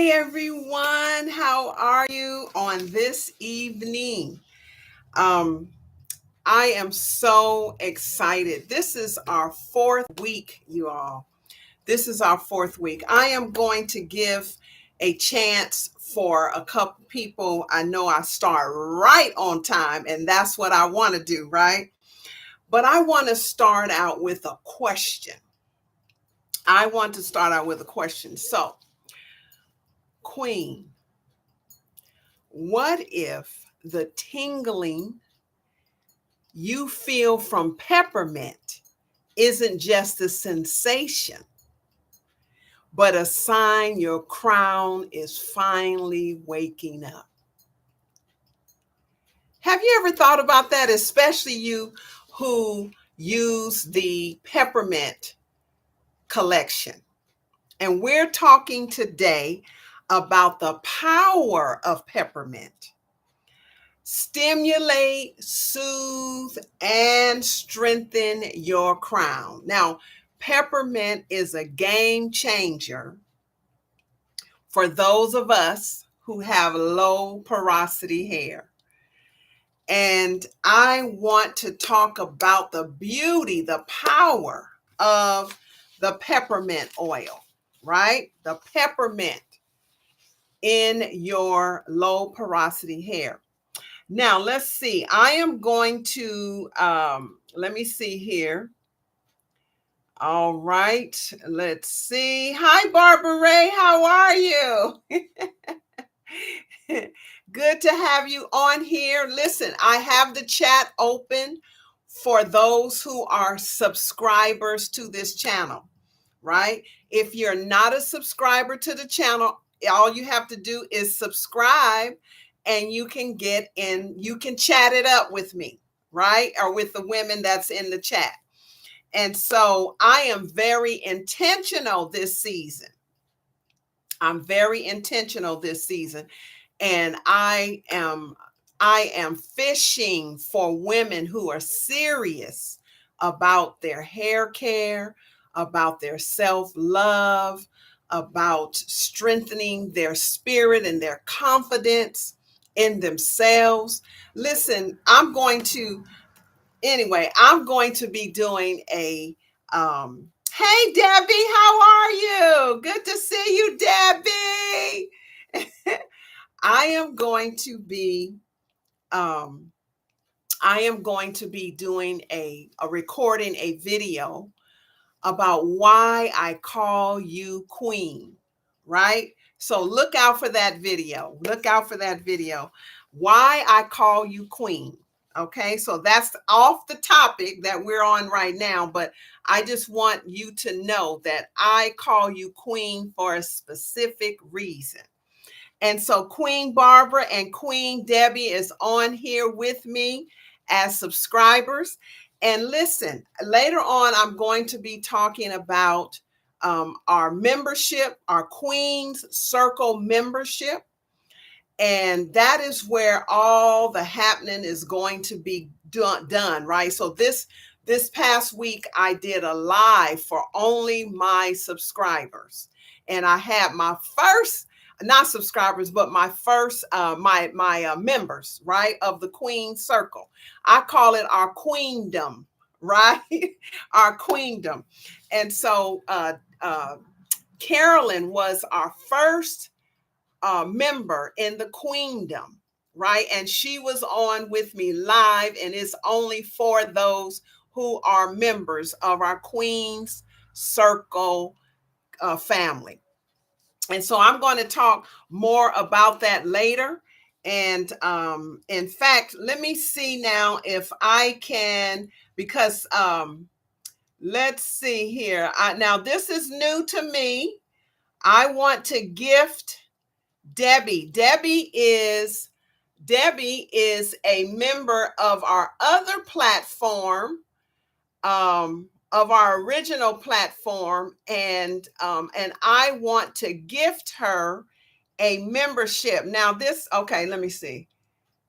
Hey everyone, how are you on this evening? Um, I am so excited. This is our fourth week, you all. This is our fourth week. I am going to give a chance for a couple people. I know I start right on time, and that's what I want to do, right? But I want to start out with a question. So, Queen, what if the tingling you feel from peppermint isn't just a sensation, but a sign your crown is finally waking up? Have you ever thought about that, especially you who use the peppermint collection? And we're talking today about the power of peppermint. Stimulate, soothe, and strengthen your crown. Now, peppermint is a game changer for those of us who have low porosity hair. And I want to talk about the beauty, the power of the peppermint oil, right? The peppermint in your low porosity hair. Now, let's see. I am going to, let me see here. All right. Let's see. Hi, Barbara Ray. How are you? Good to have you on here. Listen, I have the chat open for those who are subscribers to this channel, right? If you're not a subscriber to the channel, all you have to do is subscribe and you can get in, you can chat it up with me, right? Or with the women that's in the chat. And so I am very intentional this season. I'm very intentional this season. And I am fishing for women who are serious about their hair care, about their self-love, about strengthening their spirit and their confidence in themselves. Listen, I'm going to be doing a hey Debbie, how are you? Good to see you, Debbie. I am going to be doing a recording a video about why I call you queen, right? So look out for that video. Look out for that video. Why I call you queen. Okay, so that's off the topic that we're on right now, but I just want you to know that I call you queen for a specific reason. And so Queen Barbara and Queen Debbie is on here with me as subscribers. And listen, later on, I'm going to be talking about our membership, our Queen's Circle membership. And that is where all the happening is going to be done, right? So this past week, I did a live for only my subscribers. And I had my first, not subscribers, but my first, my members, right, of the Queen Circle. I call it our queendom, right? Our queendom. And so Carolyn was our first member in the queendom, right? And she was on with me live, and it's only for those who are members of our Queen's Circle family. And so I'm going to talk more about that later. And in fact, let me see now if I can, because let's see here. Now, this is new to me. I want to gift Debbie. Debbie is a member of our other platform, of our original platform, and I want to gift her a membership. Now this, okay, let me see.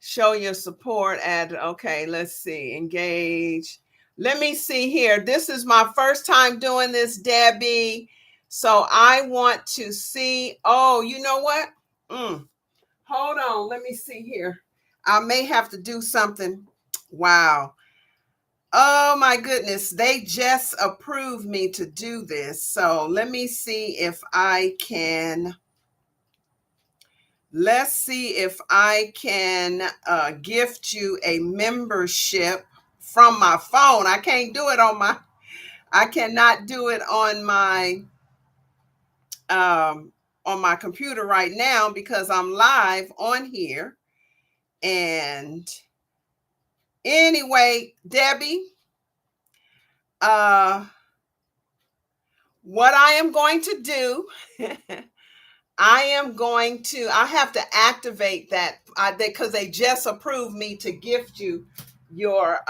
Show your support at, okay, let's see, engage. Let me see here. This is my first time doing this, Debbie. So I want to see, oh, you know what? Hold on, let me see here. I may have to do something. Wow. Oh my goodness, they just approved me to do this. So let me see if I can. Let's see if I can gift you a membership from my phone. I can't do it I cannot do it on my computer right now because I'm live on here. And anyway, Debbie, what I am going to do, I have to activate that because they just approved me to gift you your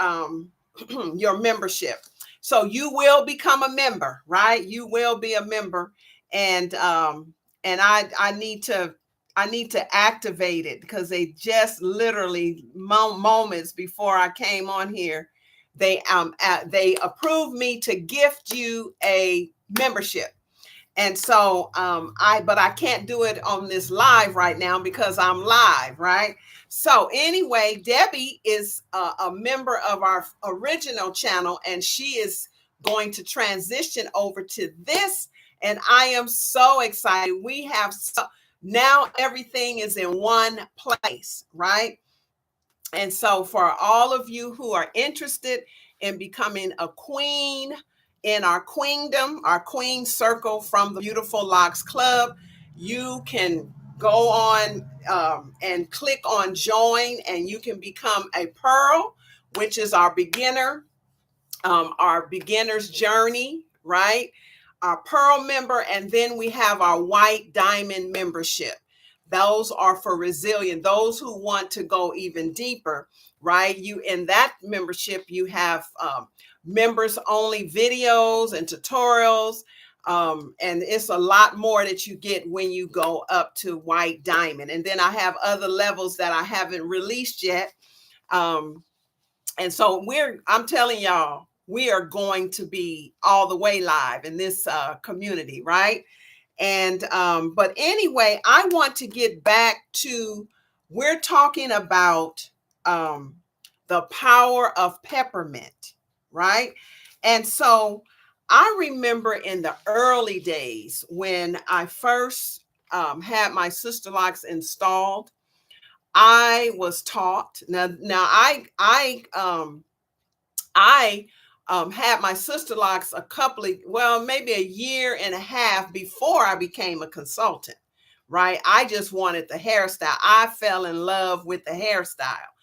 your membership. So you will become a member, right? You will be a member. And I need to activate it because they just literally moments before I came on here, they approved me to gift you a membership. And so but I can't do it on this live right now because I'm live, right? So anyway, Debbie is a member of our original channel, and she is going to transition over to this. And I am so excited. Now everything is in one place, right? And so for all of you who are interested in becoming a queen in our queendom, our queen circle from the Beautiful Locks Club, you can go on and click on join, and you can become a pearl, which is our beginner's journey, right? Our pearl member, and then we have our white diamond membership. Those are for resilient, those who want to go even deeper, right? You in that membership, you have members only videos and tutorials. And it's a lot more that you get when you go up to white diamond. And then I have other levels that I haven't released yet. And so I'm telling y'all, we are going to be all the way live in this community, right? And but anyway, I want to get back to, we're talking about the power of peppermint, right? And so I remember in the early days when I first had my Sisterlocks installed, I was taught. Now I had my Sisterlocks maybe a year and a half before I became a consultant, right? I just wanted the hairstyle. I fell in love with the hairstyle.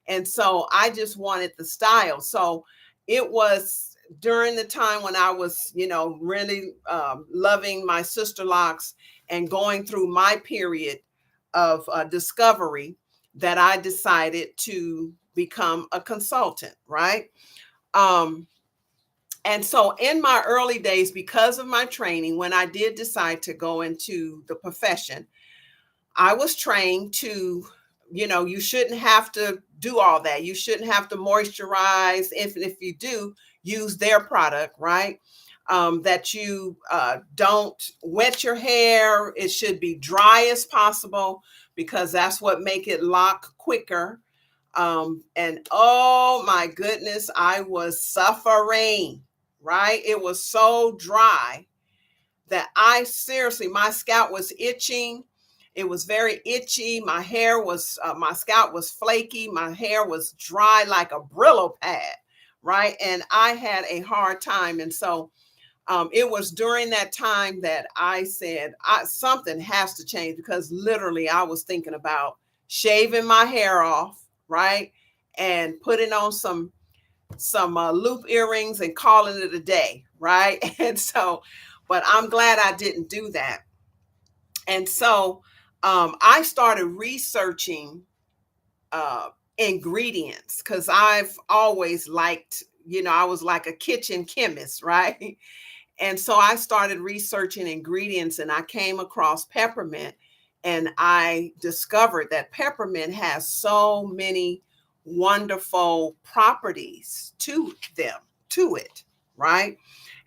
And so I just wanted the style. So it was during the time when I was, really loving my Sisterlocks and going through my period of discovery that I decided to become a consultant, right? And so in my early days, because of my training, when I did decide to go into the profession, I was trained to, you shouldn't have to do all that. You shouldn't have to moisturize. If you do, use their product, right? That you don't wet your hair. It should be dry as possible because that's what make it lock quicker. And oh my goodness, I was suffering, right? It was so dry that my scalp was itching. It was very itchy. My scalp was flaky. My hair was dry like a Brillo pad, right? And I had a hard time. And so it was during that time that I said, something has to change, because literally I was thinking about shaving my hair off, right? And putting on some loop earrings and calling it a day, right? And so, but I'm glad I didn't do that. And so I started researching ingredients because I've always liked, I was like a kitchen chemist, right? And so I started researching ingredients, and I came across peppermint, and I discovered that peppermint has so many wonderful properties to it, right?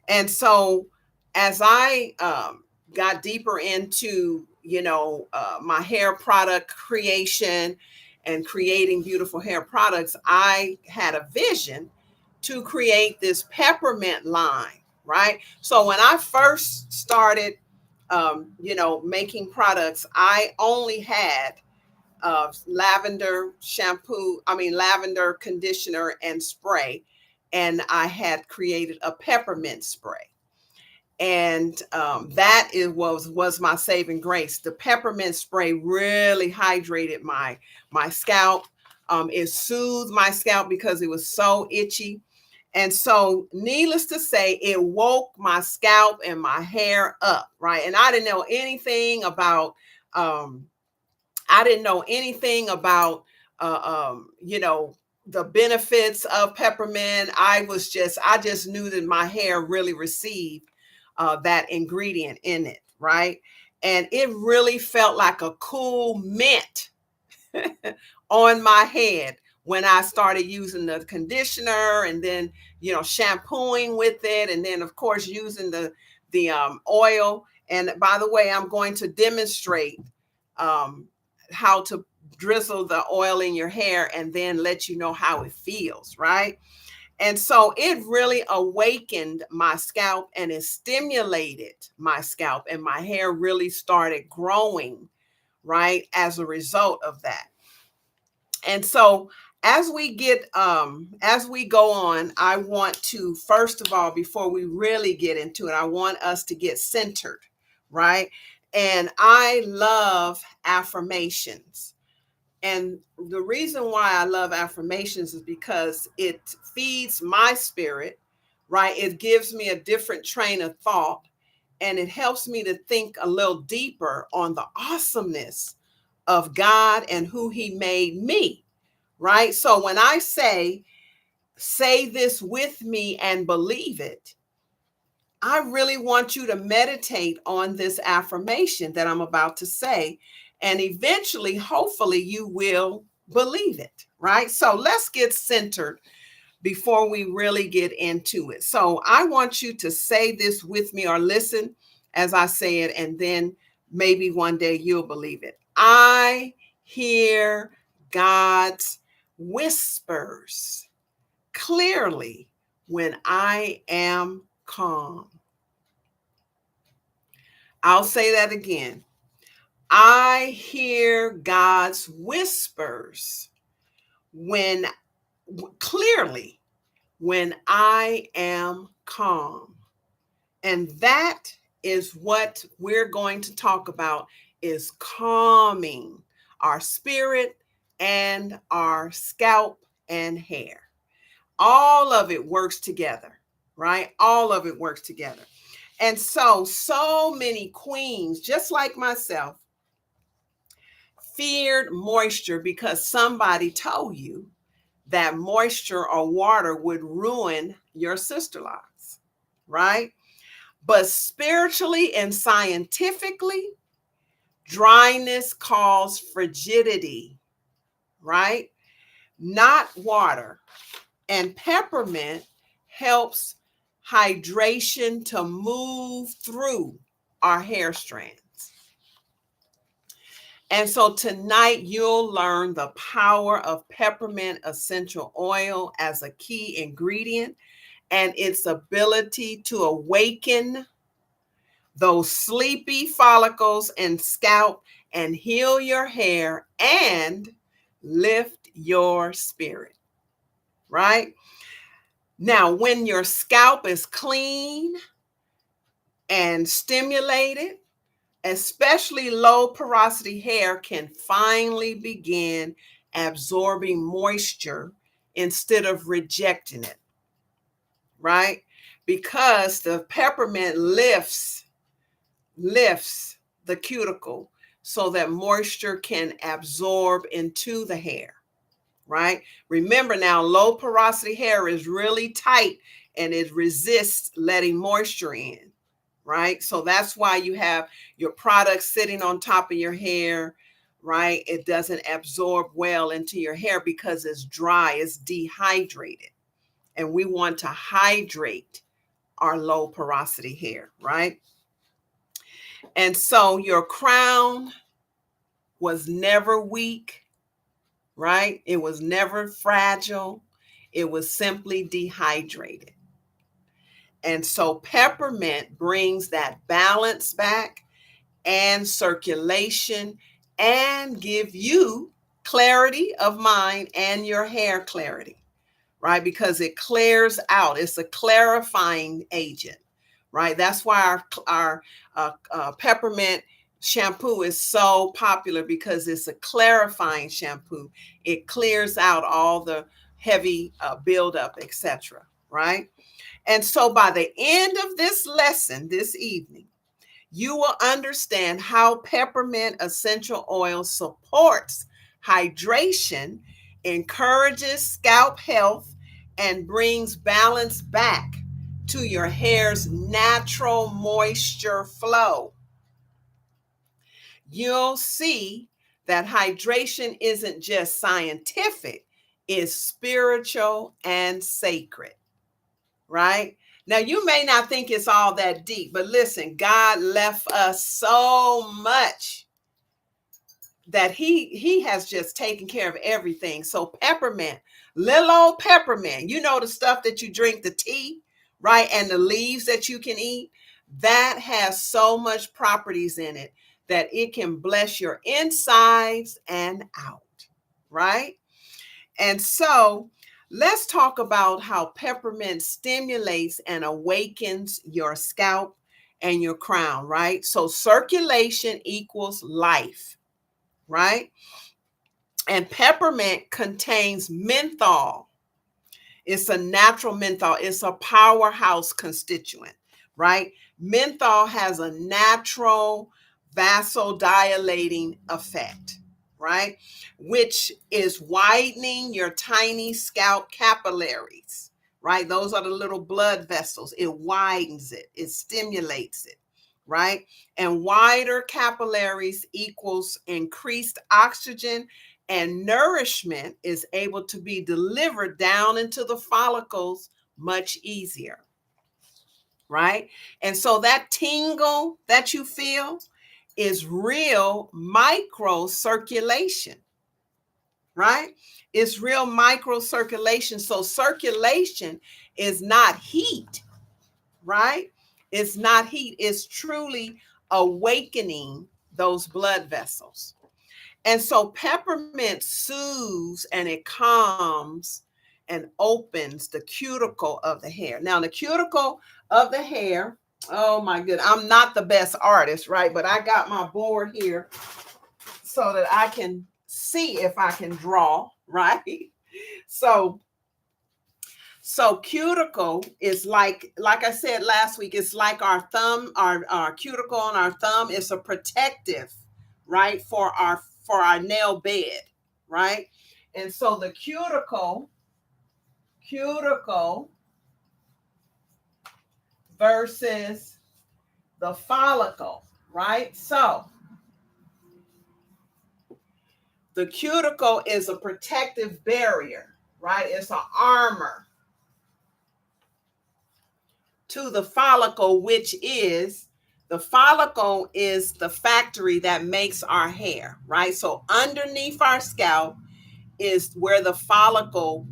And so as I got deeper into, my hair product creation and creating beautiful hair products, I had a vision to create this peppermint line, right? So when I first started, making products, I only had lavender conditioner and spray, and I had created a peppermint spray, and that was my saving grace. The peppermint spray really hydrated my scalp. It soothed my scalp because it was so itchy. And so, needless to say, it woke my scalp and my hair up, right? And um, I didn't know anything about, the benefits of peppermint. I just knew that my hair really received that ingredient in it, right? And it really felt like a cool mint on my head when I started using the conditioner, and then, shampooing with it, and then of course using the oil. And by the way, I'm going to demonstrate um, how to drizzle the oil in your hair and then let you know how it feels, right? And so it really awakened my scalp, and it stimulated my scalp, and my hair really started growing, right, as a result of that. And so as we go on, I want to, first of all, before we really get into it, I want us to get centered, right? And I love affirmations. And the reason why I love affirmations is because it feeds my spirit, right? It gives me a different train of thought, and it helps me to think a little deeper on the awesomeness of God and who He made me, right? So when I say this with me and believe it, I really want you to meditate on this affirmation that I'm about to say. And eventually, hopefully, you will believe it, right? So let's get centered before we really get into it. So I want you to say this with me, or listen as I say it, and then maybe one day you'll believe it. I hear God's whispers clearly when I am calm. I'll say that again. I hear God's whispers when clearly when I am calm. And that is what we're going to talk about, is calming our spirit and our scalp and hair. All of it works together, right? All of it works together. And so many queens, just like myself, feared moisture because somebody told you that moisture or water would ruin your sister locks, right? But spiritually and scientifically, dryness causes frigidity, right? Not water. And peppermint helps hydration to move through our hair strands. And so tonight you'll learn the power of peppermint essential oil as a key ingredient, and its ability to awaken those sleepy follicles and scalp, and heal your hair and lift your spirit, right? Now, when your scalp is clean and stimulated, especially low porosity hair can finally begin absorbing moisture instead of rejecting it, right? Because the peppermint lifts the cuticle so that moisture can absorb into the hair, right? Remember now, low porosity hair is really tight and it resists letting moisture in, right? So that's why you have your product sitting on top of your hair, right? It doesn't absorb well into your hair because it's dry, it's dehydrated. And we want to hydrate our low porosity hair, right? And so your crown was never weak, right? It was never fragile. It was simply dehydrated. And so peppermint brings that balance back and circulation and give you clarity of mind and your hair clarity, right? Because it clears out. It's a clarifying agent, right? That's why our peppermint shampoo is so popular, because it's a clarifying shampoo. It clears out all the heavy buildup, etc., right? And so by the end of this lesson this evening, you will understand how peppermint essential oil supports hydration, encourages scalp health, and brings balance back to your hair's natural moisture flow. You'll see that hydration isn't just scientific, it's spiritual and sacred, right? Now, you may not think it's all that deep, but listen, God left us so much that he has just taken care of everything. So peppermint, little old peppermint, you know, the stuff that you drink, the tea, right? And the leaves that you can eat, that has so much properties in it that it can bless your insides and out, right? And so let's talk about how peppermint stimulates and awakens your scalp and your crown, right? So circulation equals life, right? And peppermint contains menthol. It's a natural menthol. It's a powerhouse constituent, right? Menthol has a natural vasodilating effect, right? Which is widening your tiny scalp capillaries, right? Those are the little blood vessels. It widens it, it stimulates it, right? And wider capillaries equals increased oxygen, and nourishment is able to be delivered down into the follicles much easier, right? And so that tingle that you feel is real microcirculation, right? It's real microcirculation. So circulation is not heat, right? It's not heat. It's truly awakening those blood vessels. And so peppermint soothes and it calms and opens the cuticle of the hair. Now, the cuticle of the hair, oh my goodness, I'm not the best artist, right? But I got my board here so that I can see if I can draw, right? So cuticle is like I said last week, it's like our thumb, our cuticle on our thumb is a protective, right, for our nail bed, right? And so the cuticle versus the follicle, right? So the cuticle is a protective barrier, right? It's an armor to the follicle, which is the follicle is the factory that makes our hair, right? So underneath our scalp is where the follicle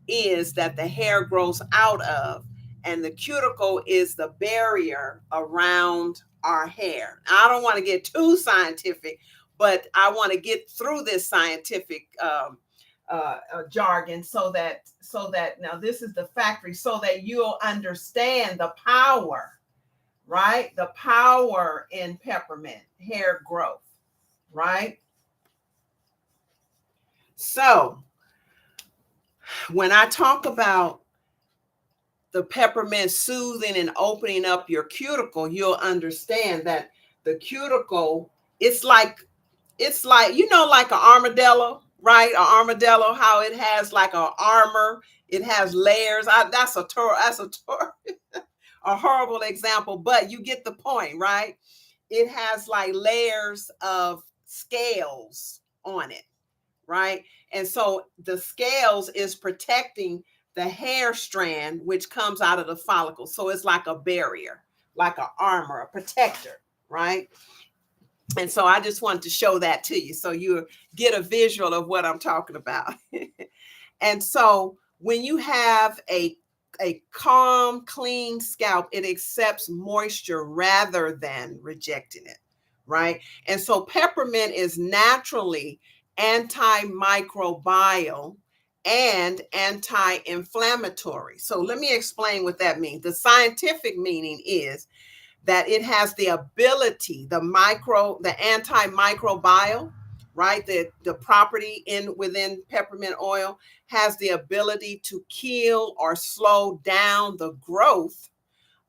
is that the hair grows out of, and the cuticle is the barrier around our hair. I don't want to get too scientific, but I want to get through this scientific jargon so that now this is the factory, so that you'll understand the power, right? The power in peppermint hair growth, right? So when I talk about the peppermint soothing and opening up your cuticle, you'll understand that the cuticle, it's like you know, like an armadillo, right? An armadillo, how it has like an armor, it has layers. That's a horrible example, but you get the point, right? It has like layers of scales on it, right? And so the scales is protecting the hair strand, which comes out of the follicle. So it's like a barrier, like an armor, a protector, right? And so I just wanted to show that to you so you get a visual of what I'm talking about. And so when you have a calm, clean scalp, it accepts moisture rather than rejecting it, right? And so peppermint is naturally antimicrobial and anti-inflammatory. So let me explain what that means. The scientific meaning is that it has the ability, the antimicrobial, right? The property within peppermint oil has the ability to kill or slow down the growth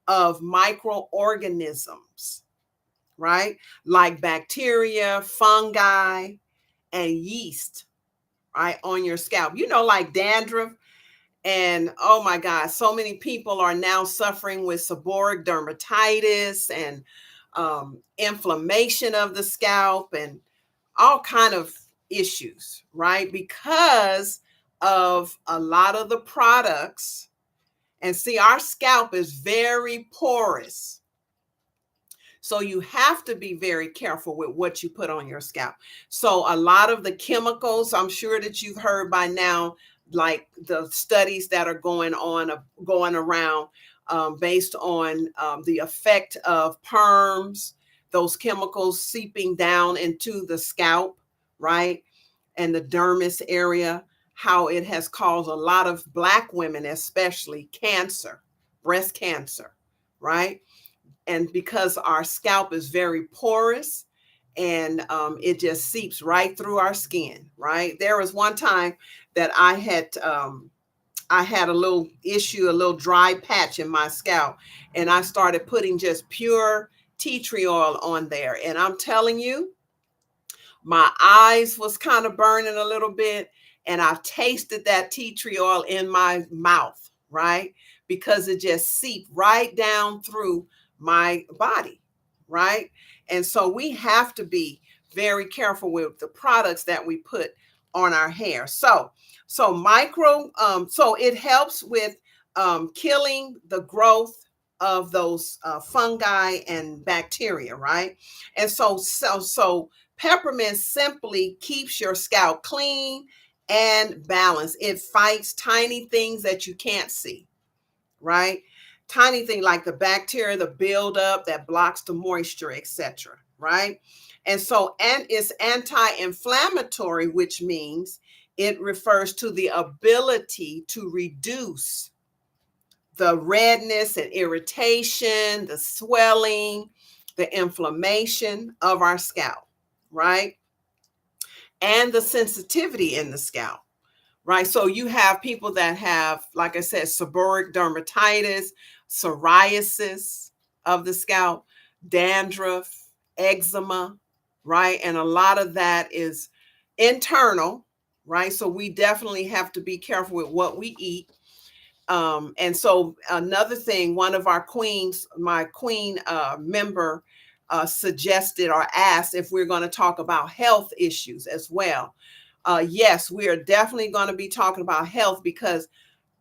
of microorganisms, right? Like bacteria, fungi, and yeast, right? On your scalp. You know, like dandruff. And oh my God, so many people are now suffering with seborrheic dermatitis and inflammation of the scalp and all kind of issues, right? Because of a lot of the products. And see, our scalp is very porous. So you have to be very careful with what you put on your scalp. So a lot of the chemicals, I'm sure that you've heard by now, like the studies that are going around based on the effect of perms, those chemicals seeping down into the scalp, right? And the dermis area, how it has caused a lot of Black women, especially cancer, breast cancer, right? And because our scalp is very porous and it just seeps right through our skin, right? There was one time that I had a little issue, a little dry patch in my scalp, and I started putting just pure tea tree oil on there. And I'm telling you, my eyes was kind of burning a little bit, and I tasted that tea tree oil in my mouth, right? Because it just seeped right down through my body, right? And so we have to be very careful with the products that we put on our hair. So it helps with killing the growth of those fungi and bacteria, right? And so peppermint simply keeps your scalp clean and balanced. It fights tiny things that you can't see, right? Tiny thing like the bacteria, the buildup that blocks the moisture, etc. Right? And it's anti-inflammatory, which means it refers to the ability to reduce the redness and irritation, the swelling, the inflammation of our scalp, right? And the sensitivity in the scalp, right? So you have people that have, like I said, seborrheic dermatitis, psoriasis of the scalp, dandruff, eczema, right? And a lot of that is internal, right? So we definitely have to be careful with what we eat. And so another thing, one of our queens, my queen member suggested or asked if we're going to talk about health issues as well. Yes, we are definitely going to be talking about health, because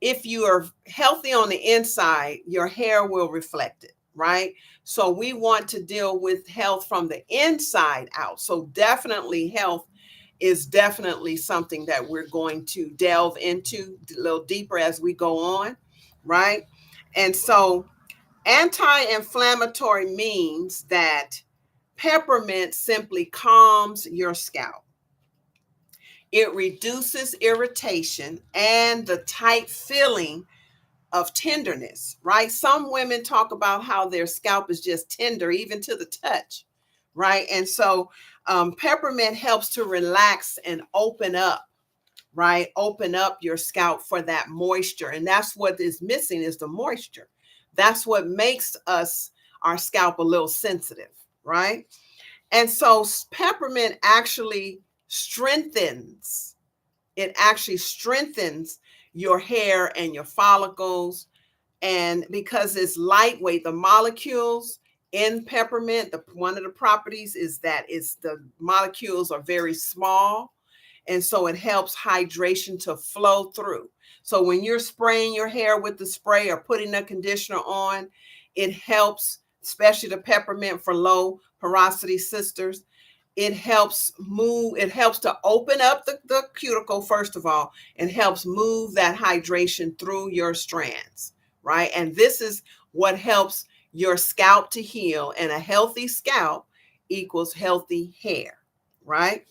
if you are healthy on the inside, your hair will reflect it, right? So we want to deal with health from the inside out. So definitely health is definitely something that we're going to delve into a little deeper as we go on, right? And so anti-inflammatory means that peppermint simply calms your scalp. It reduces irritation and the tight feeling of tenderness, right? Some women talk about how their scalp is just tender, even to the touch, right? And so peppermint helps to relax and open up, right? Open up your scalp for that moisture. And that's what is missing, is the moisture. That's what makes our scalp a little sensitive, right? And so peppermint actually strengthens your hair and your follicles. And because it's lightweight, the molecules in peppermint, one of the properties is that the molecules are very small. And so it helps hydration to flow through. So when you're spraying your hair with the spray or putting the conditioner on, it helps, especially the peppermint for low porosity sisters. It helps to open up the cuticle, first of all, and helps move that hydration through your strands, right? And this is what helps your scalp to heal, and a healthy scalp equals healthy hair, right?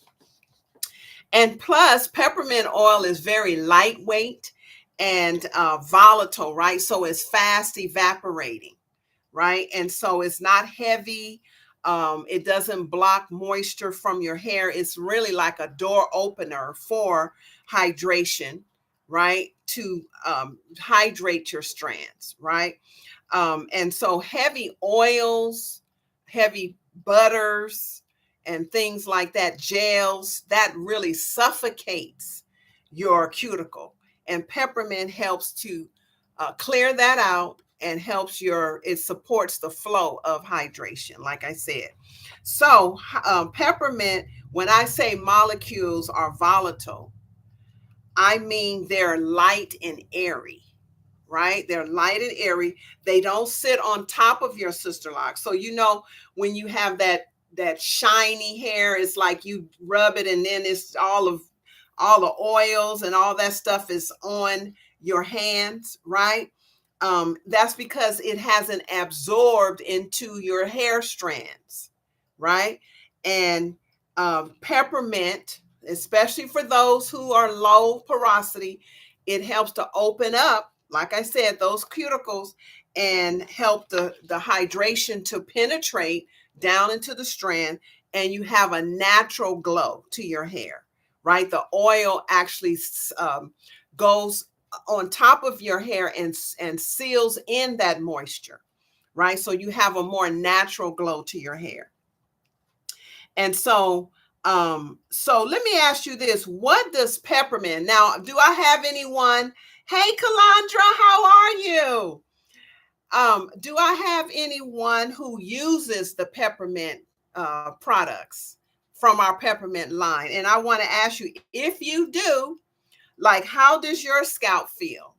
And plus, peppermint oil is very lightweight and volatile, right? So it's fast evaporating, right? And so it's not heavy. It doesn't block moisture from your hair. It's really like a door opener for hydration, right? To hydrate your strands, right? And so heavy oils, heavy butters, and things like that, gels, that really suffocates your cuticle. And peppermint helps to clear that out and it supports the flow of hydration, like I said. So peppermint, when I say molecules are volatile, I mean they're light and airy, right? They're light and airy. They don't sit on top of your sister lock. So when you have that shiny hair, it's like you rub it and then it's all the oils and all that stuff is on your hands, right? That's because it hasn't absorbed into your hair strands, right? And peppermint, especially for those who are low porosity, it helps to open up, like I said, those cuticles and help the hydration to penetrate down into the strand, and you have a natural glow to your hair, right? The oil actually goes on top of your hair and seals in that moisture, right? So you have a more natural glow to your hair. And so let me ask you this: what does peppermint? Now, do I have anyone? Hey, Kalandra, how are you? Do I have anyone who uses the peppermint products from our peppermint line? And I want to ask you, if you do, like, how does your scalp feel?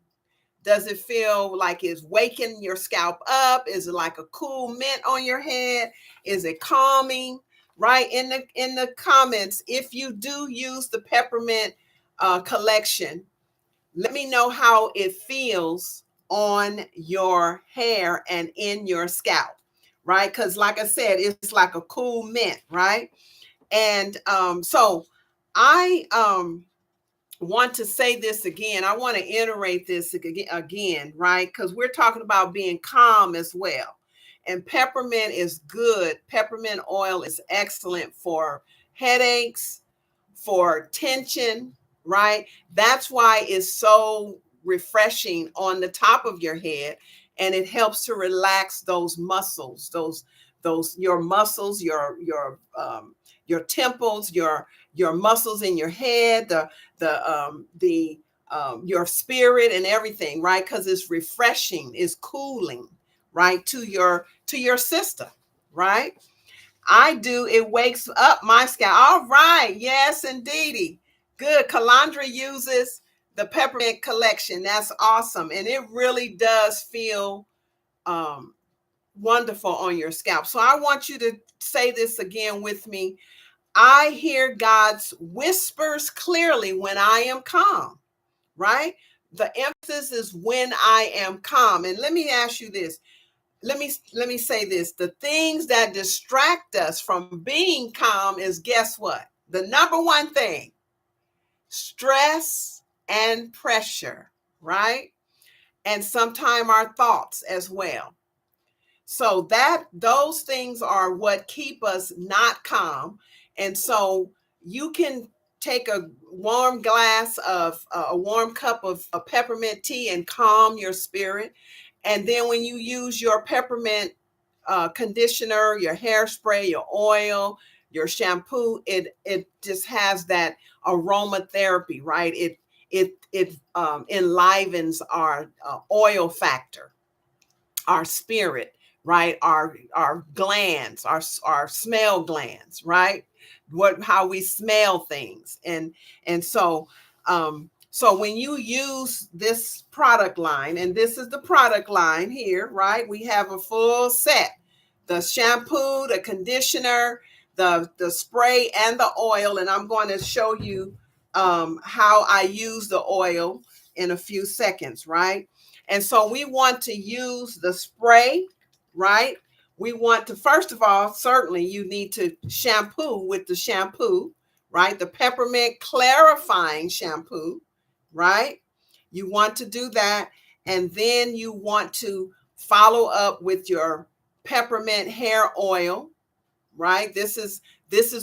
Does it feel like it's waking your scalp up? Is it like a cool mint on your head? Is it calming? Right in the comments, if you do use the peppermint collection, let me know how it feels on your hair and in your scalp, right? Because like I said, it's like a cool mint, right? And so I want to say this again. I want to iterate this again, right? Because we're talking about being calm as well. And peppermint is good. Peppermint oil is excellent for headaches, for tension, right? That's why it's so refreshing on the top of your head, and it helps to relax those muscles, those your muscles, your temples, your muscles in your head, your spirit and everything, right? Because it's refreshing, it's cooling, right, to your system, right? It wakes up my scalp. All right, yes, indeedy. Good. Kalandra uses the peppermint collection. That's awesome. And it really does feel wonderful on your scalp. So I want you to say this again with me. I hear God's whispers clearly when I am calm, right? The emphasis is when I am calm. And let me ask you this. Let me say this. The things that distract us from being calm is, guess what? The number one thing: stress and pressure, right? And sometimes our thoughts as well. So those things are what keep us not calm. And so you can take a warm a warm cup of peppermint tea and calm your spirit. And then when you use your peppermint conditioner, your hairspray, your oil, your shampoo, it just has that aromatherapy, right? It enlivens our oil factor, our spirit, right? Our glands, our smell glands, right? How we smell things. And so when you use this product line, and this is the product line here, right? We have a full set: the shampoo, the conditioner, the spray, and the oil. And I'm going to show you how I use the oil in a few seconds, right? And so we want to use the spray, right? We want to, first of all, certainly you need to shampoo with the shampoo, right? The peppermint clarifying shampoo, right? You want to do that. And then you want to follow up with your peppermint hair oil, right? This is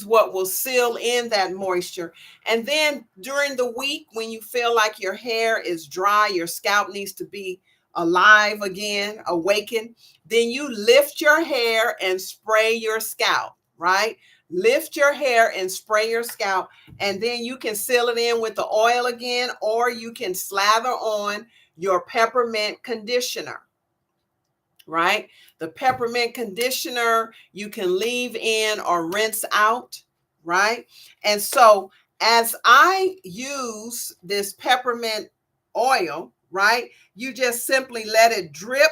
what will seal in that moisture. And then during the week, when you feel like your hair is dry, your scalp needs to be alive again, awakened, then you lift your hair and spray your scalp, right? Lift your hair and spray your scalp, and then you can seal it in with the oil again, or you can slather on your peppermint conditioner, right? The peppermint conditioner you can leave in or rinse out, right? And so as I use this peppermint oil, right, you just simply let it drip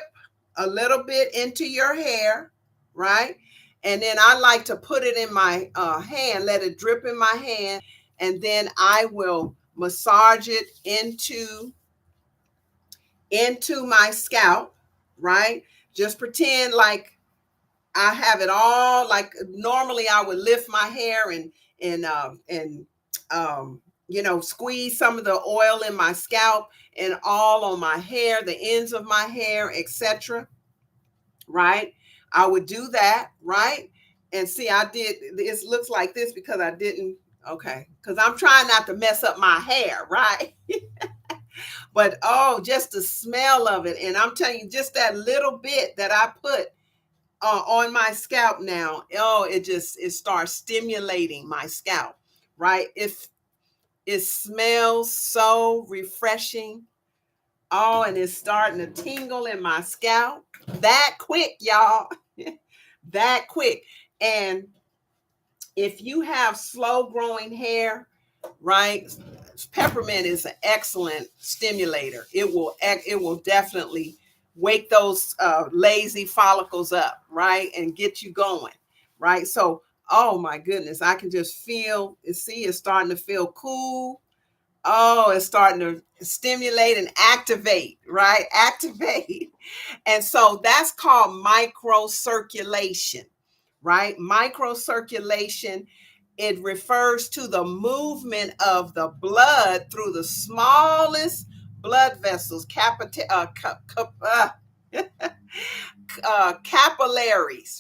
a little bit into your hair, right? And then I like to put it in my hand, let it drip in my hand, and then I will massage it into my scalp, right? Just pretend like I have it all. Like normally I would lift my hair and squeeze some of the oil in my scalp and all on my hair, the ends of my hair, etc. Right? I would do that, right? And see, I did, it looks like this because I didn't, okay, because I'm trying not to mess up my hair, right? But oh, just the smell of it. And I'm telling you, just that little bit that I put on my scalp now, oh, it starts stimulating my scalp, right? If it smells so refreshing. Oh, and it's starting to tingle in my scalp that quick, y'all. That quick. And if you have slow growing hair, right, peppermint is an excellent stimulator. It will definitely wake those lazy follicles up, right, and get you going, right? So, oh my goodness, I can just feel, see, it's starting to feel cool. Oh, it's starting to stimulate and activate, right? Activate. And so that's called microcirculation, right? Microcirculation, it refers to the movement of the blood through the smallest blood vessels, capillaries,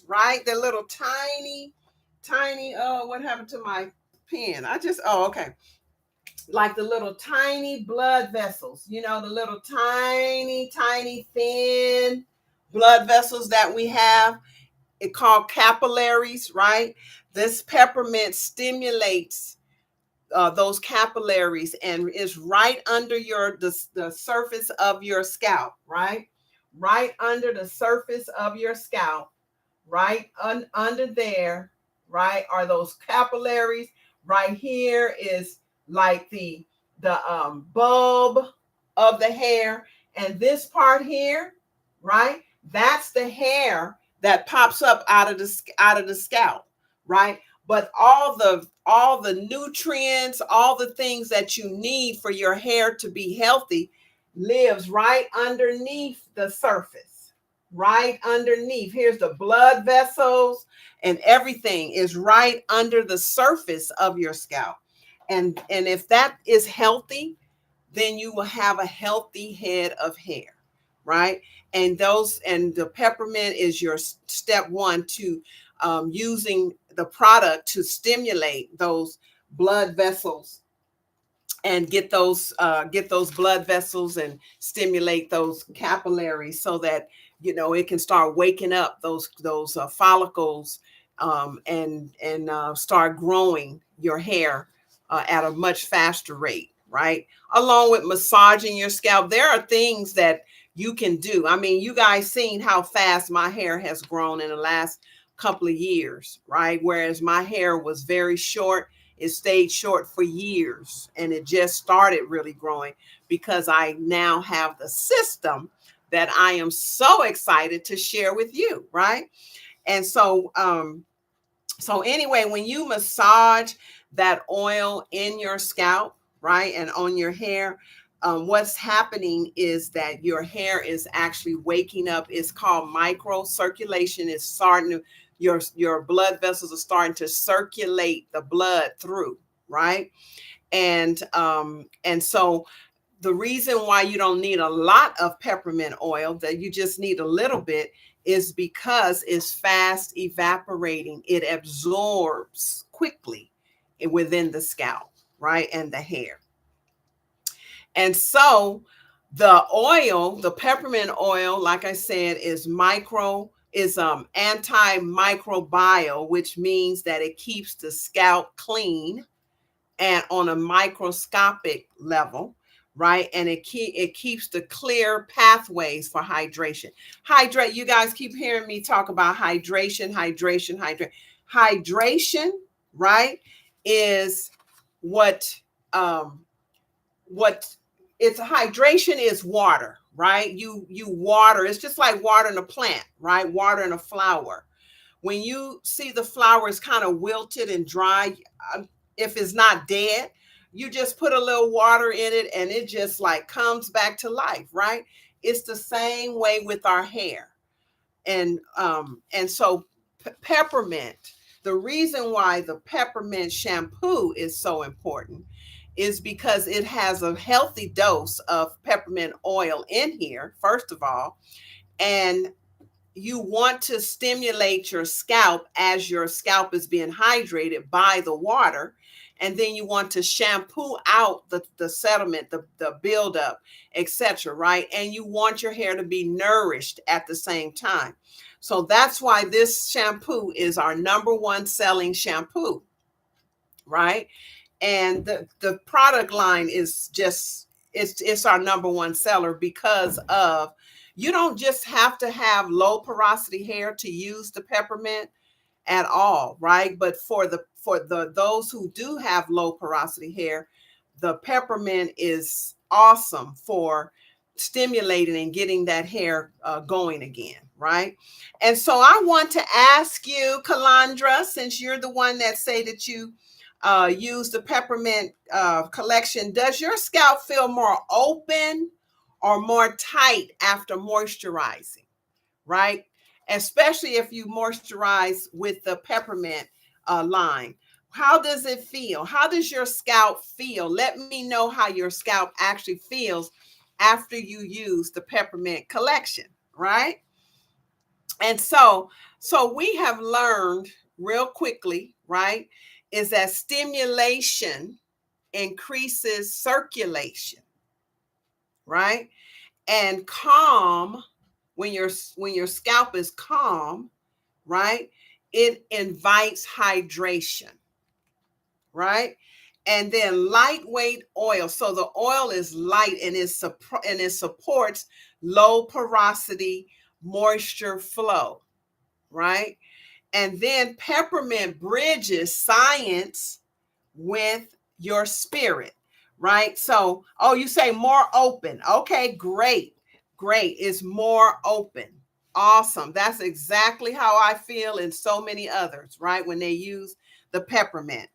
right? The little tiny, oh, what happened to my pen? Oh, okay. Like the little tiny blood vessels, the little tiny, thin blood vessels that we have, it called capillaries, right? This peppermint stimulates those capillaries and is right under the surface of your scalp, right? Right under the surface of your scalp, right under there, right, are those capillaries. Right here is like the bulb of the hair, and this part here, right, that's the hair that pops up out of the scalp, right? But all the nutrients, all the things that you need for your hair to be healthy lives right underneath the surface, right underneath. Here's the blood vessels, and everything is right under the surface of your scalp. And if that is healthy, then you will have a healthy head of hair, right? And the peppermint is your step one to using the product to stimulate those blood vessels and get those blood vessels and stimulate those capillaries so that it can start waking up those follicles, and start growing your hair at a much faster rate, right? Along with massaging your scalp, there are things that you can do. I mean, you guys seen how fast my hair has grown in the last couple of years, right? Whereas my hair was very short, it stayed short for years, and it just started really growing because I now have the system that I am so excited to share with you, right? And so anyway, when you massage that oil in your scalp, right, and on your hair, what's happening is that your hair is actually waking up. It's called microcirculation. It's starting to, your blood vessels are starting to circulate the blood through, right? And so the reason why you don't need a lot of peppermint oil, that you just need a little bit, is because it's fast evaporating. It absorbs quickly within the scalp, right, and the hair. And so the oil, the peppermint oil, like I said, is antimicrobial, which means that it keeps the scalp clean and on a microscopic level, right? And it keeps the clear pathways for hydration. Hydrate. You guys keep hearing me talk about hydration, hydration, hydration. Hydration, right, is what what it's hydration is water, right? You water. It's just like watering a plant, right? Watering a flower. When you see the flower is kind of wilted and dry, if it's not dead, you just put a little water in it and it just like comes back to life, right? It's the same way with our hair. And so peppermint, the reason why the peppermint shampoo is so important is because it has a healthy dose of peppermint oil in here, first of all. And you want to stimulate your scalp as your scalp is being hydrated by the water. And then you want to shampoo out the sediment, the buildup, etc. Right? And you want your hair to be nourished at the same time. So that's why this shampoo is our number one selling shampoo, right? And the product line is just it's our number one seller because of, you don't just have to have low porosity hair to use the peppermint at all, right? But for the those who do have low porosity hair, the peppermint is awesome for stimulating and getting that hair going again, right? And so I want to ask you, Kalandra, since you're the one that say that you use the peppermint collection, does your scalp feel more open or more tight after moisturizing, right? Especially if you moisturize with the peppermint line. How does it feel? How does your scalp feel? Let me know how your scalp actually feels after you use the peppermint collection, right? And so we have learned real quickly, right, is that stimulation increases circulation, right? And calm, when your scalp is calm, right, it invites hydration, right? And then lightweight oil. So the oil is light and it supports low porosity moisture flow, right? And then peppermint bridges science with your spirit, right? So, oh, you say more open. Okay, great. Great. It's more open. Awesome. That's exactly how I feel, and so many others, right? When they use the peppermint.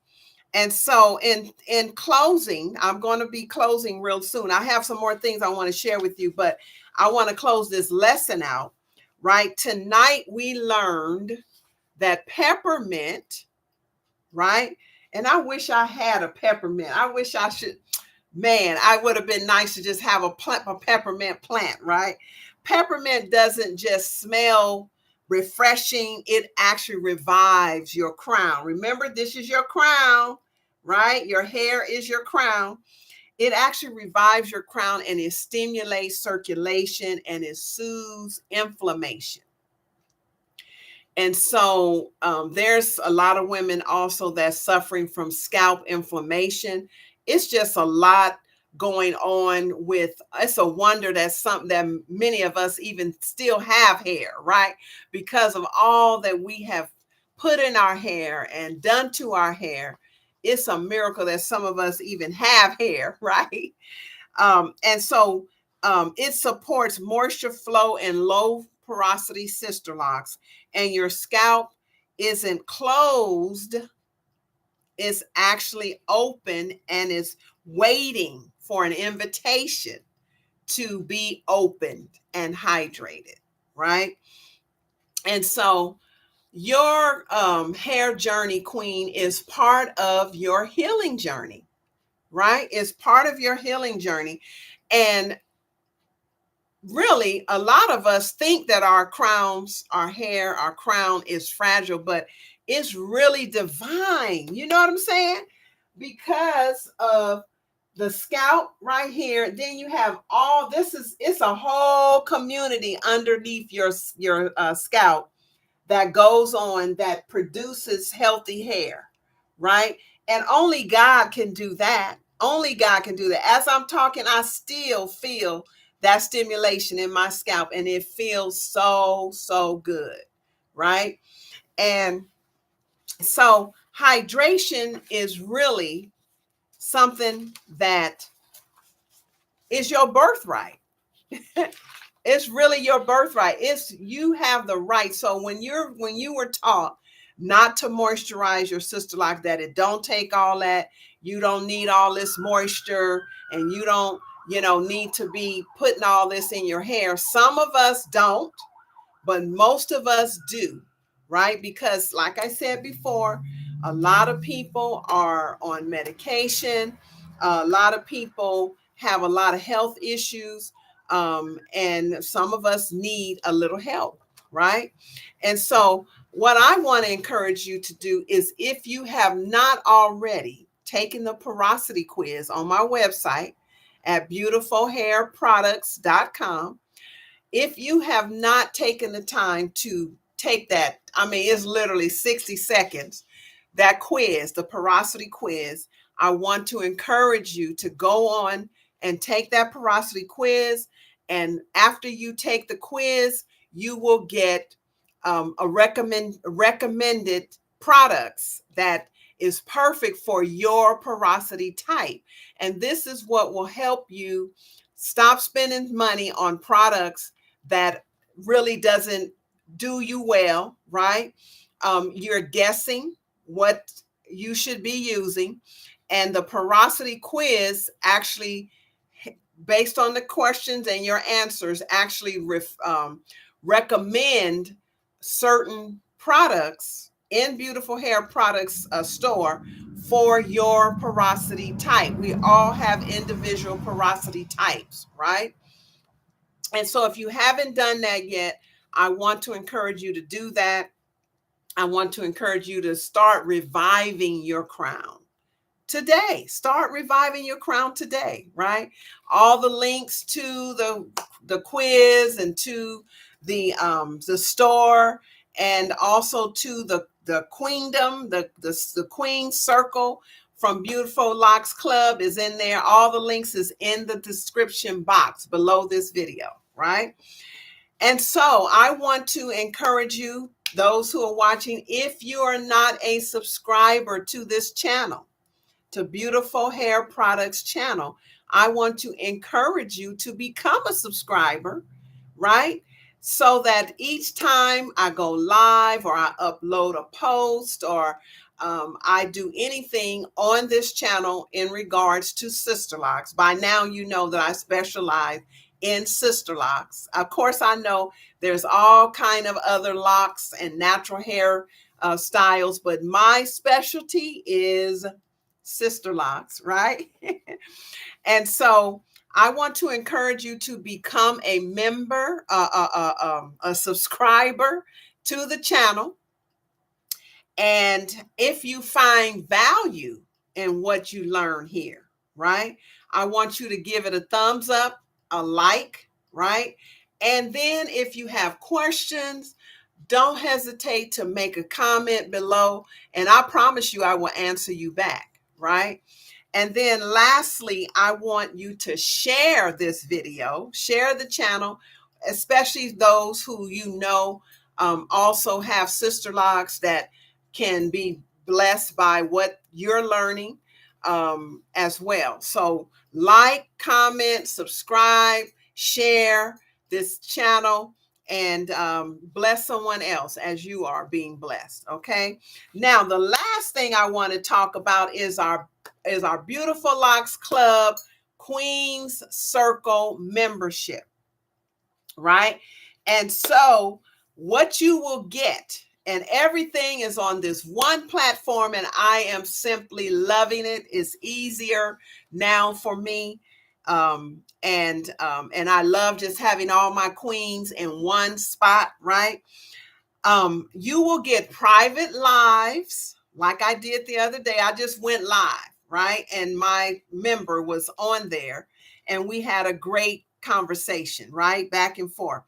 And so in closing, I'm going to be closing real soon. I have some more things I want to share with you, but I want to close this lesson out, right? Tonight we learned that peppermint, right? And I wish I had a peppermint. I wish I should, man, I would have been nice to just have a peppermint plant, right? Peppermint doesn't just smell refreshing, it actually revives your crown. Remember, this is your crown, right? Your hair is your crown. It actually revives your crown and it stimulates circulation and it soothes inflammation. And so there's a lot of women also that's suffering from scalp inflammation. It's just a lot going on with, it's a wonder that something that many of us even still have hair, right? Because of all that we have put in our hair and done to our hair. It's a miracle that some of us even have hair, right? And so it supports moisture flow in low porosity sisterlocks, and your scalp isn't closed, it's actually open and is waiting for an invitation to be opened and hydrated, right? And so your hair journey, queen, is part of your healing journey, right? It's part of your healing journey. And really, a lot of us think that our crowns, our hair, our crown is fragile, but it's really divine. You know what I'm saying? Because of the scalp right here. Then you have all this it's a whole community underneath your scalp that goes on that produces healthy hair, right? And only God can do that. Only God can do that. As I'm talking, I still feel that stimulation in my scalp, and it feels so, so good, right? And so hydration is really something that is your birthright. It's really your birthright. It's, you have the right. So when you were taught not to moisturize your sister like that, it don't take all that. You don't need all this moisture, and you don't, need to be putting all this in your hair. Some of us don't, but most of us do, right? Because like I said before, a lot of people are on medication. A lot of people have a lot of health issues. And some of us need a little help, right? And so what I want to encourage you to do is, if you have not already taken the porosity quiz on my website at beautifulhairproducts.com, if you have not taken the time to take that, I mean, it's literally 60 seconds, that quiz, the porosity quiz, I want to encourage you to go on and take that porosity quiz. And after you take the quiz, you will get a recommended products that is perfect for your porosity type. And this is what will help you stop spending money on products that really doesn't do you well, right? You're guessing what you should be using. And the porosity quiz actually, based on the questions and your answers, actually recommend certain products in Beautiful Hair Products store for your porosity type. We all have individual porosity types, right? And so if you haven't done that yet, I want to encourage you to do that. I want to encourage you to start reviving your crown today. Start reviving your crown today, right? All the links to the quiz and to the store, and also to the queendom, the queen circle from Beautiful Locks Club is in there. All the links is in the description box below this video, right? And so I want to encourage you, those who are watching, if you are not a subscriber to this channel, to Beautiful Hair Products channel, I want to encourage you to become a subscriber, right? So that each time I go live, or I upload a post, or I do anything on this channel in regards to sister locks. By now, you know that I specialize in sister locks. Of course, I know there's all kind of other locks and natural hair styles, but my specialty is sister locks, right? And so I want to encourage you to become a member, a subscriber to the channel. And if you find value in what you learn here, right, I want you to give it a thumbs up, a like, right? And then if you have questions, don't hesitate to make a comment below, and I promise you I will answer you back, right? And then lastly, I want you to share this video, share the channel, especially those who also have sister locks that can be blessed by what you're learning as well. So like, comment, subscribe, share this channel, and bless someone else as you are being blessed. Okay. Now, the last thing I want to talk about is our Beautiful Locks Club Queen's Circle membership, right? And so what you will get, and everything is on this one platform, and I am simply loving it. It's easier now for me. And I love just having all my queens in one spot, right? You will get private lives like I did the other day. I just went live, right? And my member was on there and we had a great conversation, right? Back and forth.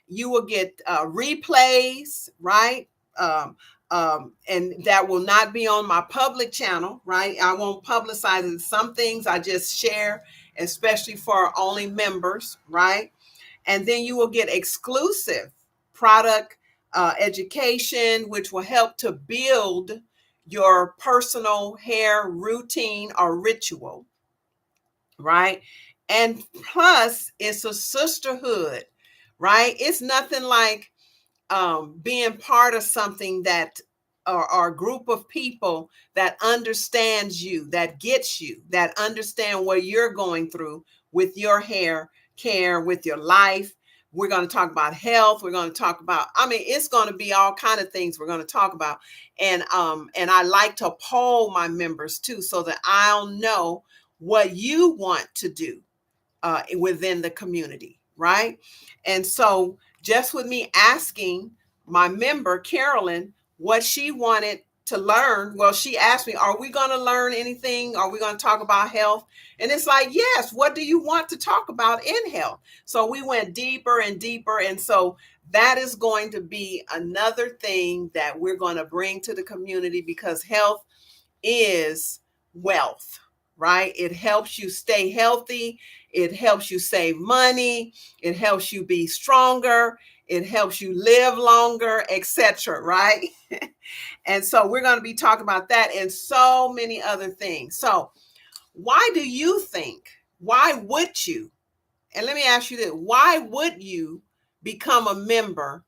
You will get replays, right? And that will not be on my public channel, right? I won't publicize it. Some things I just share, especially for only members, right? And then you will get exclusive product education, which will help to build your personal hair routine or ritual, right? And plus, it's a sisterhood, right? It's nothing like being part of something that or a group of people that understands you, that gets you, that understand what you're going through with your hair care, with your life. We're going to talk about health. We're going to talk about, it's going to be all kind of things we're going to talk about. And I like to poll my members too, so that I'll know what you want to do within the community, right? And so just with me asking my member, Carolyn, what she wanted to learn, well, she asked me, are we going to learn anything? Are we going to talk about health? And it's like, yes, what do you want to talk about in health? So we went deeper and deeper. And so that is going to be another thing that we're going to bring to the community, because health is wealth, right? It helps you stay healthy. It helps you save money. It helps you be stronger. It helps you live longer, etc., right? And so we're going to be talking about that and so many other things. So why would you, and let me ask you this, why would you become a member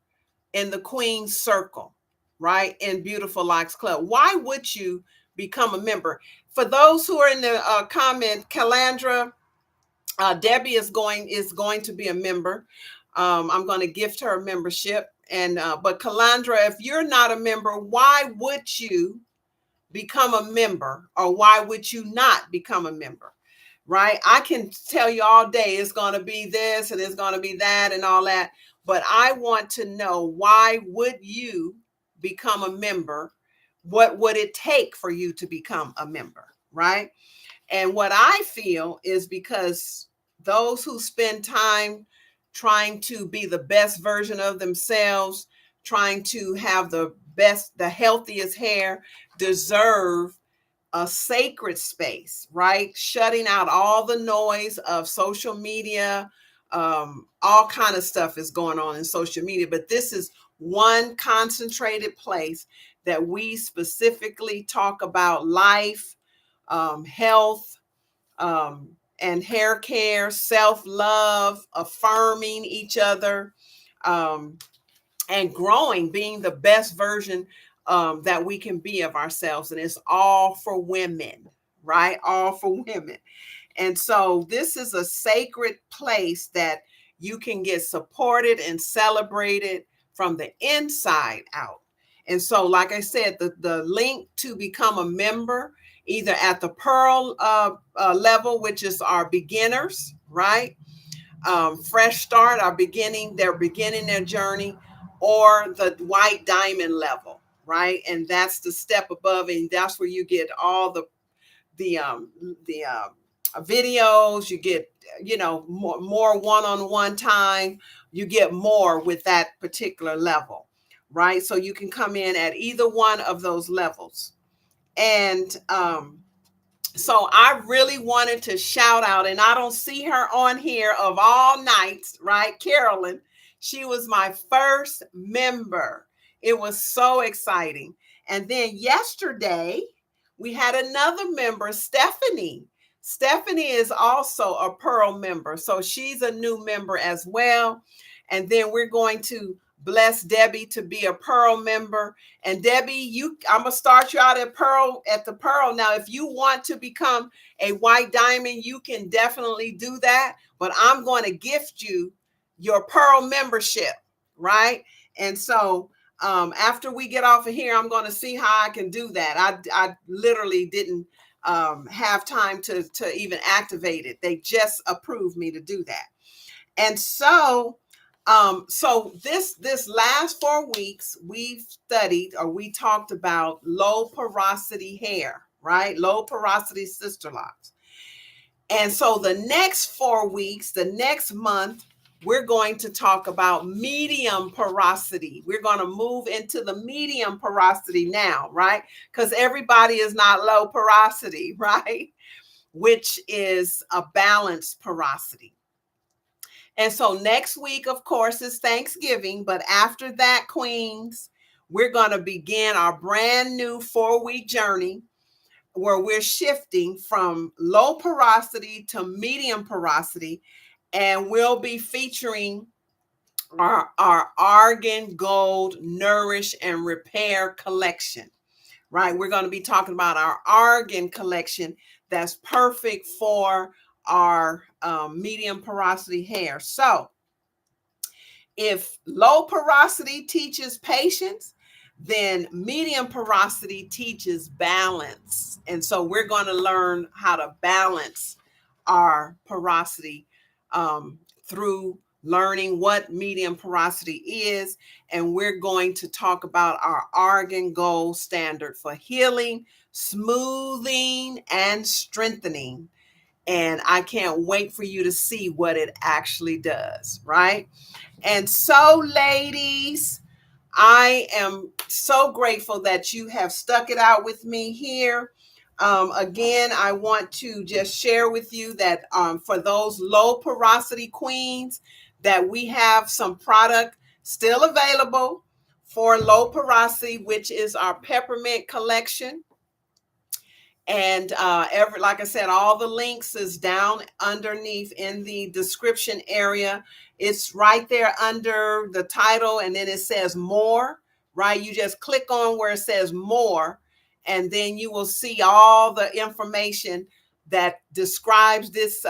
in the Queen's Circle, right? In Beautiful Locks Club? Why would you become a member? For those who are in the comment, Calandra, Debbie is going to be a member. I'm going to gift her a membership. And but Calandra, if you're not a member, why would you become a member, or why would you not become a member? Right? I can tell you all day it's going to be this and it's going to be that and all that, but I want to know, why would you become a member? What would it take for you to become a member, right? And what I feel is because those who spend time trying to be the best version of themselves, trying to have the best, the healthiest hair, deserve a sacred space, right? Shutting out all the noise of social media. All kind of stuff is going on in social media, but this is one concentrated place that we specifically talk about life, health, and hair care, self-love, affirming each other, and growing, being the best version that we can be of ourselves. And it's all for women, right? All for women. And so this is a sacred place that you can get supported and celebrated from the inside out. And so, like I said, the link to become a member, either at the Pearl level, which is our beginners, right? Fresh start, they're beginning their journey, or the white diamond level, right? And that's the step above, and that's where you get all the videos. You get more one-on-one time. You get more with that particular level, right? So you can come in at either one of those levels. And So I really wanted to shout out, and I don't see her on here of all nights, right? Carolyn, she was my first member. It was so exciting. And then yesterday, we had another member, Stephanie. Stephanie is also a Pearl member. So she's a new member as well. And then we're going to bless Debbie to be a Pearl member. And Debbie, I'm gonna start you out at the Pearl. Now, if you want to become a white diamond, you can definitely do that. But I'm going to gift you your Pearl membership, right? And so after we get off of here, I'm going to see how I can do that. I literally didn't have time to even activate it. They just approved me to do that. And so this last 4 weeks we've studied, or we talked about low porosity hair, right? Low porosity sisterlocks. And so the next 4 weeks, the next month, we're going to talk about medium porosity. We're going to move into the medium porosity now, right? Because everybody is not low porosity, right? Which is a balanced porosity. And so next week, of course, is Thanksgiving. But after that, Queens, we're going to begin our brand new 4-week journey where we're shifting from low porosity to medium porosity. And we'll be featuring our Argan Gold Nourish and Repair collection, right? We're going to be talking about our Argan collection that's perfect for our medium porosity hair. So if low porosity teaches patience, then medium porosity teaches balance. And so we're going to learn how to balance our porosity through learning what medium porosity is. And we're going to talk about our Argan Gold standard for healing, smoothing, and strengthening. And I can't wait for you to see what it actually does, right? And so, ladies, I am so grateful that you have stuck it out with me here. Again, I want to just share with you that for those low porosity queens, that we have some product still available for low porosity, which is our Peppermint collection. And like I said, all the links is down underneath in the description area. It's right there under the title, and then it says more, right? You just click on where it says more, and then you will see all the information that describes this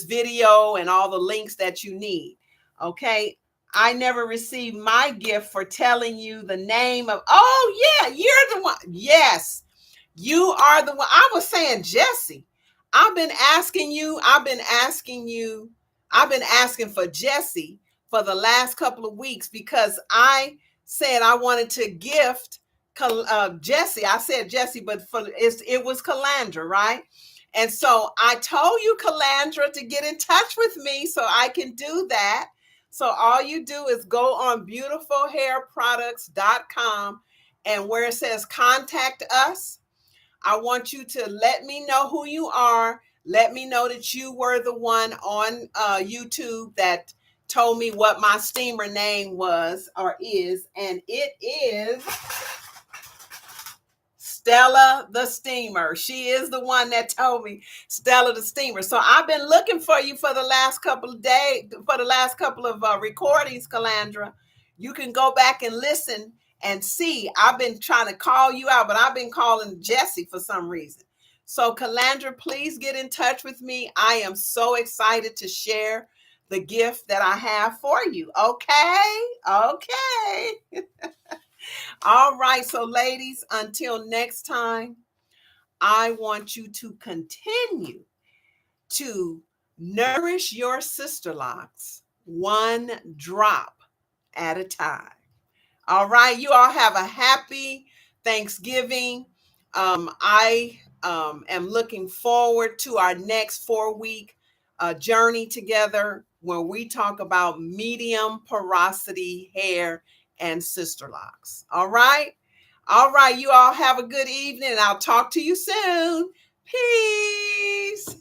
video and all the links that you need. Okay. I never received my gift for telling you the name of, oh yeah, you're the one. Yes. You are the one. I was saying, Jesse, I've been asking you, I've been asking for Jesse for the last couple of weeks because I said I wanted to gift Jesse. I said Jesse, but it was Calandra, right? And so I told you, Calandra, to get in touch with me so I can do that. So all you do is go on beautifulhairproducts.com, and where it says contact us, I want you to let me know who you are. Let me know that you were the one on YouTube that told me what my steamer name was or is. And it is Stella the Steamer. She is the one that told me, Stella the Steamer. So I've been looking for you for the last couple of days, for the last couple of recordings, Calandra. You can go back and listen and see. I've been trying to call you out, but I've been calling Jesse for some reason. So Calandra, please get in touch with me. I am so excited to share the gift that I have for you. Okay? Okay. All right. So ladies, until next time, I want you to continue to nourish your sister locks one drop at a time. All right. You all have a happy Thanksgiving. I am looking forward to our next 4-week journey together where we talk about medium porosity hair and sister locks. All right. All right. You all have a good evening, and I'll talk to you soon. Peace.